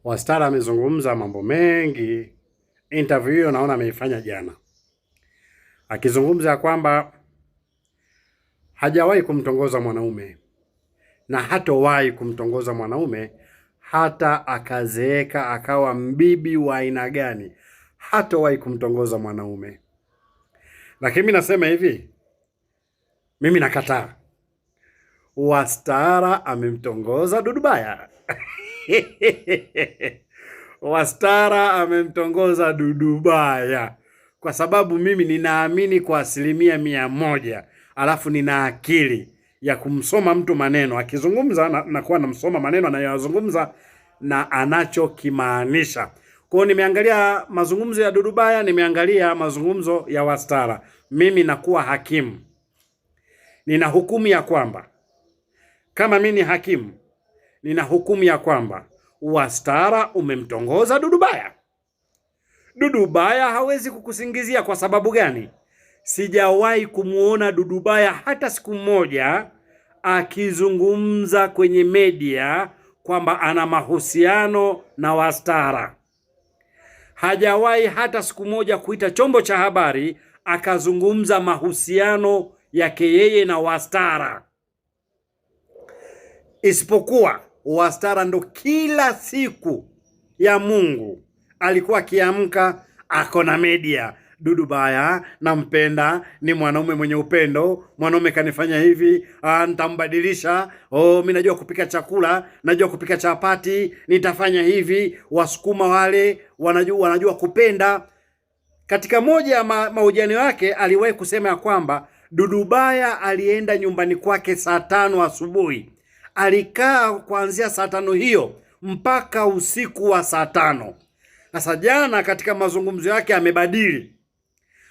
Wastara amezungumza mambo mengi. Interview hiyo naona ameifanya jana, akizungumza kwamba hajawahi kumtongoza mwanaume na hatowahi kumtongoza mwanaume hata akazeeka akawa mbibi wa aina gani, hatowahi kumtongoza mwanaume. Lakini mimi nasema hivi, mimi nakataa. Wastara amemtongoza Dudubaya. Wastara amemtongoza Dudubaya kwa sababu mimi ninaamini kwa 100%, alafu nina akili ya kumsoma mtu maneno akizungumza, na kuwa namsoma maneno anayozungumza na anachokimaanisha. Kwa hiyo nimeangalia mazungumzo ya Dudubaya, nimeangalia mazungumzo ya Wastara. Mimi nakuwa hakimu, nina hukumu ya kwamba, kama mimi ni hakimu, nina hukumu ya kwamba Wastara umemtongoza Dudubaya. Dudubaya hawezi kukusingizia. Kwa sababu gani? Sijawahi kumuona Dudubaya hata siku moja akizungumza kwenye media kwamba ana mahusiano na Wastara. Hajawahi hata siku moja kuita chombo cha habari akazungumza mahusiano yake yeye na Wastara, isipokuwa Wastara ndo kila siku ya Mungu alikuwa akiamka ako na media. Dudubaya nampenda, ni mwanaume mwenye upendo, mwanaume kanifanya hivi, nitambadilisha. Mimi najua kupika chakula, najua kupika chapati, nitafanya hivi. Wasukuma wale wanajua kupenda. Katika moja ya mahojiano yake aliwahi kusema ya kwamba Dudubaya alienda nyumbani kwake saa 5 asubuhi. Alikaa kuanzia saa 5 hiyo mpaka usiku wa saa 5. Sasa jana katika mazungumzo yake amebadili.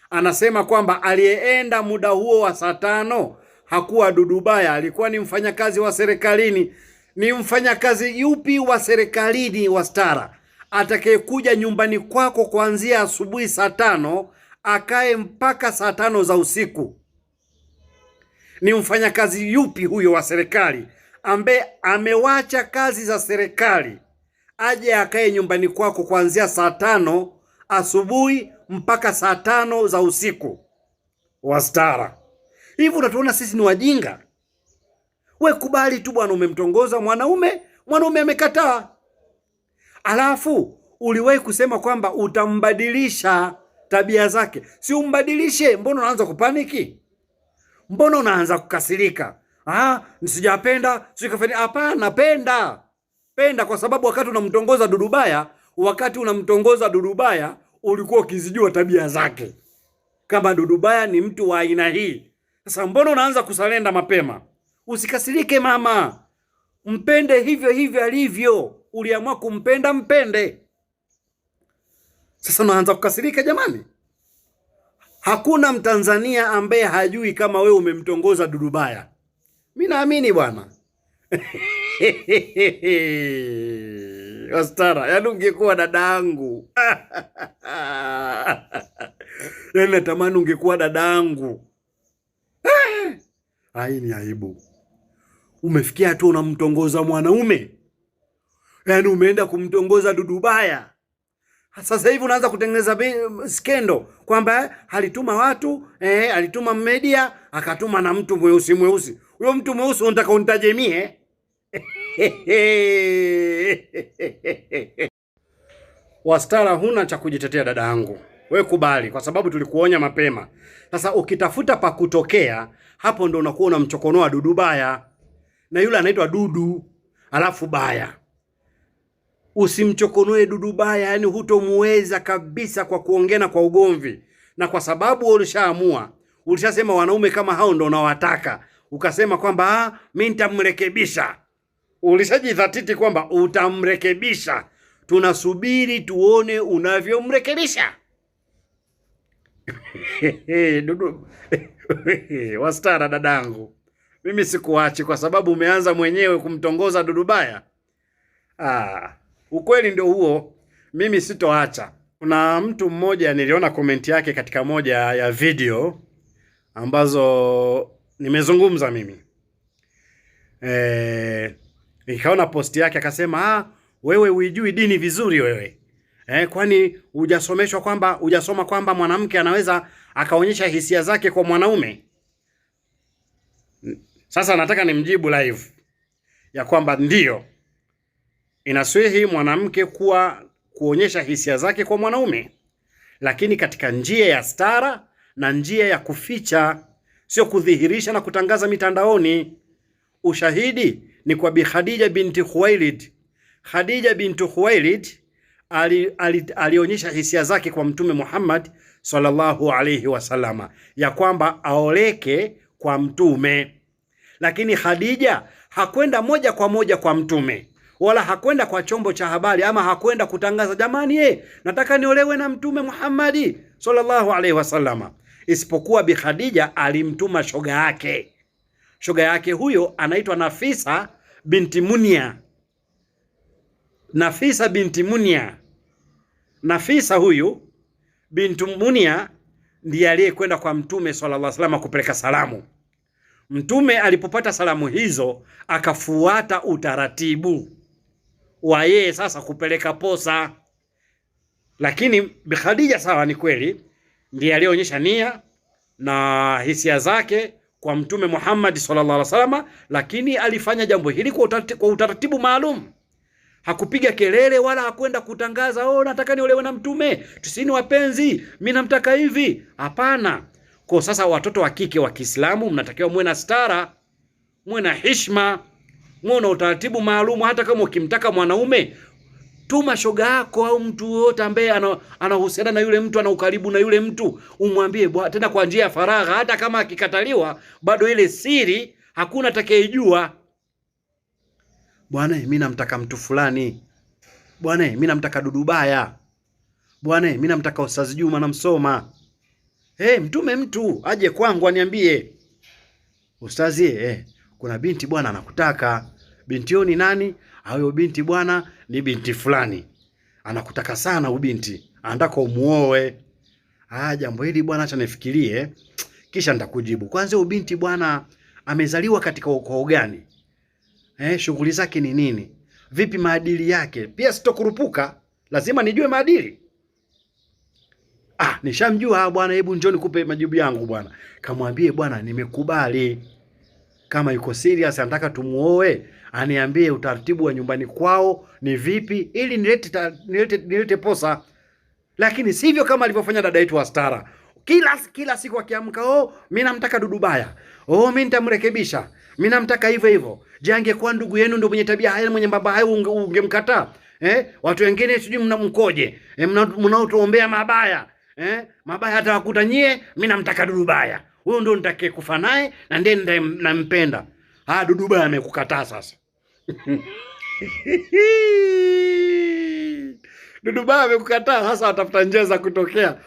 Anasema kwamba aliyeenda muda huo wa saa 5 hakuwa Dudubaya, alikuwa ni mfanyakazi wa serikalini. Ni mfanyakazi yupi wa serikalini, Wastara, atakayekuja nyumbani kwako kuanzia asubuhi saa 5 akae mpaka saa 5 za usiku? Ni mfanyakazi yupi huyo wa serikali ambaye amewacha kazi za serikali aje akae nyumbani kwako kuanzia saa 5 asubuhi mpaka saa 5 za usiku? Wastara, hivi unatuona sisi ni wajinga? We kubali tu bwana, umemtongoza mwanaume amekataa. Alafu uliwahi kusema kwamba utambadilisha tabia zake. Si umbadilishe? Mbona unaanza kupaniki? Mbona unaanza kukasirika? Nisijapenda, sikafanya. Hapana, penda, kwa sababu wakati unamtongoza Dudubaya ulikuwa ukizijua tabia zake, kama Dudubaya ni mtu wa aina hii. Sasa mbona unaanza kusalenda mapema? Usikasirike mama, mpende hivyo hivyo alivyo. Uliamua kumpenda, mpende. Sasa unaanza kukasirika jamani? Hakuna Mtanzania ambaye hajui kama wewe umemtongoza Dudubaya. Mimi naamini bwana. Wastara, yaani ungekuwa dadangu. Yaani natamani ungekuwa dadangu. Hii ni aibu. Umefikia tu unamtongoza mwanaume. Yaani umeenda kumtongoza Dudubaya. Sasa hivi unaanza kutengeneza skendo kwamba alituma watu, alituma media, akatuma na mtu mweusi. Huyo mtu mweusi unataka unitaje mie? Wastara, huna cha kujitetea dada yangu. We kubali, kwa sababu tulikuonya mapema. Sasa ukitafuta pa kutokea, hapo ndo unakuwa unamchokonoa Dudubaya. Na yule anaitwa Dudu alafu Baya. Usimchokonoe Dudubaya, yani hutomuweza kabisa kwa kuongena kwa ugomvi. Na kwa sababu ulishaamua, ulishasema wanaume kama hao ndo unawataka, ukasema kwamba mimi nitamrekebisha. Ulishajidhatiti kwamba utamrekebisha. Tunasubiri tuone unavyomrekebisha. Dudu. Wastara dadangu, mimi sikuachi kwa sababu umeanza mwenyewe kumtongoza Dudubaya. Ukweli ndio huo, mimi sitoacha. Kuna mtu mmoja niliona komenti yake katika moja ya video ambazo nimezungumza mimi. Nikaona posti yake akasema, Wewe uijui dini vizuri wewe. Kwani hujasoma kwamba mwanamke anaweza akaonyesha hisia zake kwa mwanaume? Sasa nataka nimjibu live ya kwamba ndiyo inaswihi mwanamke kuonyesha hisia zake kwa mwanaume, lakini katika njia ya stara na njia ya kuficha, sio kudhihirisha na kutangaza mitandaoni. Ushahidi ni kwa Bi Khadija binti Khuwailid. Khadija binti Khuwailid alionyesha hisia zake kwa Mtume Muhammad sallallahu alayhi wasallama ya kwamba aoleke kwa Mtume, lakini Khadija hakwenda moja kwa moja kwa Mtume, wala hakwenda kwa chombo cha habari, ama hakwenda kutangaza jamani, nataka niolewe na Mtume Muhammad sallallahu alayhi wasallama, isipokuwa Bi Khadija alimtuma shoga yake. Shoga yake huyo anaitwa Nafisa binti Munia. Nafisa binti Munia. Nafisa huyu binti Munia ndiye aliyekwenda kwa Mtume sallallahu alaihi wasallam kupeleka salamu. Mtume alipopata salamu hizo akafuata utaratibu wa yeye sasa kupeleka posa. Lakini Bi Khadija, sawa, ni kweli ndiye aliyeonyesha nia na hisia zake kwa Mtume Muhammad sallallahu alaihi wasallam, lakini alifanya jambo hili kwa utaratibu maalum. Hakupiga kelele wala hakwenda kutangaza, nataka niolewe na Mtume, tusini wapenzi, mimi namtaka hivi. Hapana. Kwa sasa watoto wa kike wa Kiislamu mnatakiwa muwe na stara, muwe na heshima, muwe na utaratibu maalum. Hata kama ukimtaka mwanaume, tuma shoga yako au mtu yote ambaye anahusiana na yule mtu, ana ukaribu na yule mtu, umwambie tena kwa njia ya faragha. Hata kama akikataliwa, bado ile siri hakuna atakayejua. Bwana, mimi namtaka mtu fulani. Bwana, mimi namtaka Dudu Baya. Bwana, mimi namtaka Ustaz Juma na Msoma. Mtume mtu aje kwangu aniambie, Ustazi, kuna binti bwana anakutaka. Binti hiyo ni nani? Huyo binti bwana ni binti fulani, anakutaka sana ubinti, anataka umuoe. Jambo hili bwana, acha nifikirie kisha nitakujibu. Kwanza huyo binti bwana amezaliwa katika ukoo gani? Shughuli zake ni nini? Vipi maadili yake? Pia sitokurupuka, lazima nijue maadili. Nishamjua bwana, hebu njoo nikupe majibu yangu bwana. Kamwambie bwana, nimekubali. Kama yuko serious anataka tumuoe, aniambie utaratibu wa nyumbani kwao ni vipi, ili nilete posa. Lakini sivyo kama alivyofanya dada yetu wa Stara. Kila siku akiamka, mimi namtaka Dudu Baya. Mimi nitamrekebisha. Mimi namtaka hivyo hivyo. Je, angekuwa ndugu yenu ndio mwenye tabia haya, mwenye baba haya, ungemkataa? Watu wengine sijui mnamkoje. Mnaotoombea mabaya. Mabaya hata wakuta nyie. Mimi namtaka Dudu Baya. Huyo ndio nitakaye kufa naye na ndiye nampenda. Dudu Baya amekukataa sasa. Dudu Baya amekukataa sasa, atafuta njia za kutokea.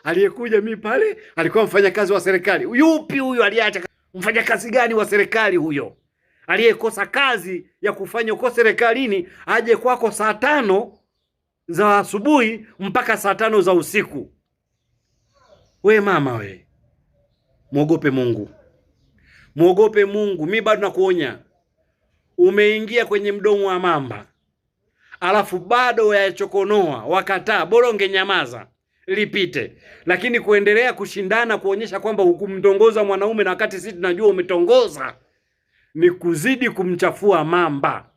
Aliyekuja mimi pale alikuwa mfanyakazi wa serikali. Yupi huyo aliacha? Mfanyakazi gani wa serikali huyo? Aliyekosa kazi ya kufanya uko serikalini, aje kwako saa 5 za asubuhi mpaka saa 5 za usiku. We mama we, muogope Mungu. Muogope Mungu. Mimi bado nakuonya. Umeingia kwenye mdomo wa mamba, alafu bado yachokonoa, wakataa. Bora ungenyamaza lipite. Lakini kuendelea kushindana kuonyesha kwamba hukumtongoza mwanaume na wakati sisi tunajua umetongoza, ni kuzidi kumchafua mamba.